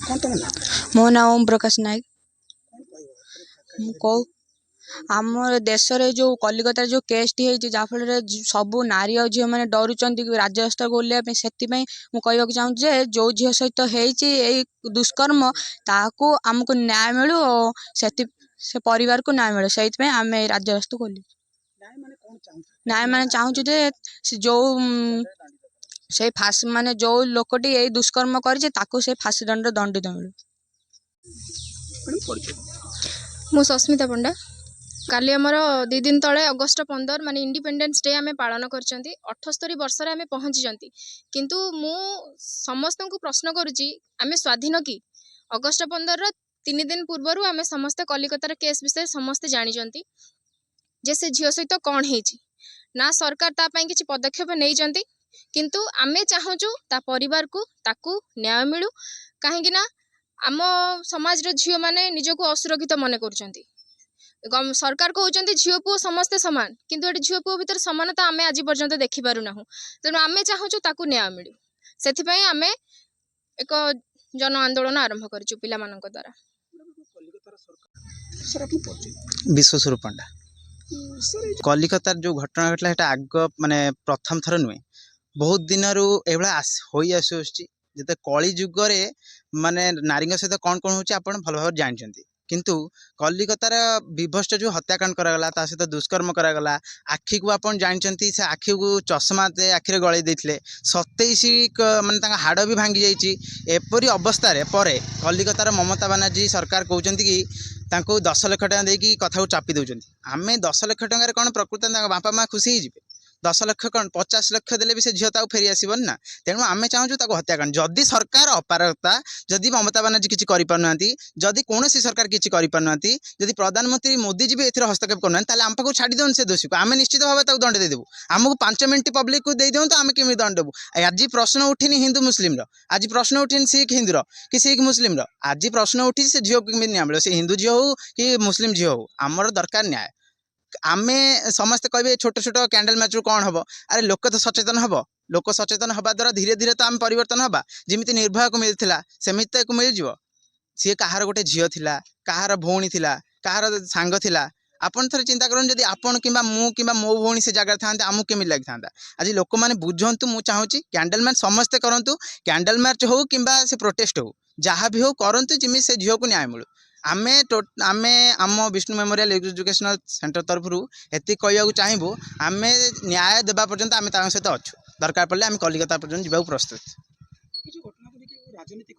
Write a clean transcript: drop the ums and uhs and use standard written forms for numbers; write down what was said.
कौन तुम ना मो ना ओम प्रकाश नायक। कौन कहबो कौ आम देश रे जो कलिकता जो केस टी होती जहाँफल सबू नारी और झील मैंने डरुंच राजस्तर को ओल्लैया से कहवाक चाहूँ जे जो झील सहित यही दुष्कर्म ताकू आमको न्याय मिलू और से परिवार को न्याय मिलू से आम राजस्तर खोल न्याय माने कौन चाहू न्याय मैंने चाहूँ जे जो से फांसी माने जो लोकटी यही दुष्कर्म कर फांसी दंड दंडित मिलू। मैडम परिचय मु सस्मिता पंडा। काली आमर 2 दिन तले अगस्ट 15 माने इंडिपेंडेंस डे आमे पालन करचंती 78 वर्ष रे आमे पहुंची किंतु मु समस्त को प्रश्न करूची आमे स्वाधीन कि अगस्ट 15 रो 3 दिन पूर्व आमे समस्त कलिकतार केस विषय समस्त जानी जे से झील सहित कौन हेची ना सरकार ता पई किछि पदक्षेप नै जंती किंतु आमे चाहूचु ता परिवार को ताकू न्याय मिलू काहेकि ना आम समाज रो झील माने निजको असुरक्षित मने करचंती। सरकार कहते झील पुओ समस्ते सामान किंतु ये झील पुओ भीतर समानता आमे आज पर्यंत देखि पारु नाहु तेणु आमे चाहूचु ताकू न्याय मिलू सेथिपई आमे एक जन आंदोलन आरंभ करचु पिला मानक द्वारा। कलिकतार सरकार सर आपन परिचय विश्वस्वरूप पंडा। सर कलिकतार जो घटना घटला है आग माने प्रथम थर नुहे बहुत दिन होई आसुछि जते कली जुगरे माने नारी सहित कौन कौन होची आपण भल भाव जानचंती किंतु कलिकतार विभस्त जो हत्याकांड करागला ता सहित दुष्कर्म करागला आखि को आपण जानचंती से आखि को चश्मा ते आखिरे गळे देथिले 27 माने हाड़ भी भांगी जाइए एपरी अवस्था रे परे कलिकतार ममता बानार्जी सरकार कहउचंती कि तांको 10 लाख टका देकी कथा को चापी दउचंती आमे 10 लाख टका कौन प्रकृत बापा माँ खुशी ही जिवे 10 लाख कौन 50 लाख देले भी से झील फेरी आसबन ना तेणु आम चाहूँ हत्याकांड जदि सरकार अपारगता जदि ममता बानार्जी किसी करना जदि कौन सरकार किसी करना जदि प्रधानमंत्री मोदी जी भी हस्तक्षेप करना आम पाक छाड़ी दौन से दोषी को आम निश्चित भाव दंड देदेबू आमको 5 मिनट पब्लिक को दे दिखाँ आम केमी दंड देबू। आज प्रश्न उठिनी हिंदू मुस्लिम आज प्रश्न उठिनी सिख हिंदूर कि सिख मुस्लिम आज प्रश्न उठी से झील को न्याय मिले से हिंदू झील हो कि मुस्लिम झील हो आमर दरकार न्याय। आमे समस्ते कहे छोट छोट कैंडल मैच कौन हम अरे लोक तो सचेतन हम लोक सचेतन हवा द्वारा धीरे धीरे तो आम परिवर्तन हवा जमी निर्भया को मिलता सेमती तो मिल जाव सी कहार गोटे झील थिला कहार भौणी थिला कहार सांग थिला आपन थरे चिंता करन जदि आपन किंबा मु किंबा मो भौणी से जगह था आमको केमी लगी था आज लोक मैंने बुझंतु मु चाहूँगी कैंडल मैच समस्ते करूँ कैंडल मैच हो कि प्रोटेस्ट हो जहाँ भी हो करंतु जिमी से झील को न्याय मिलू। आमे आम विष्णु मेमोरियल एजुकेशनल सेंटर तरफ एति कहू चाहबू आमे न्याय देवा पर्यंत आम सहित अच्छु दरकार पड़े आम कलिकता पर्यंत जावाक प्रस्तुत। घटना को देखिए राजनीति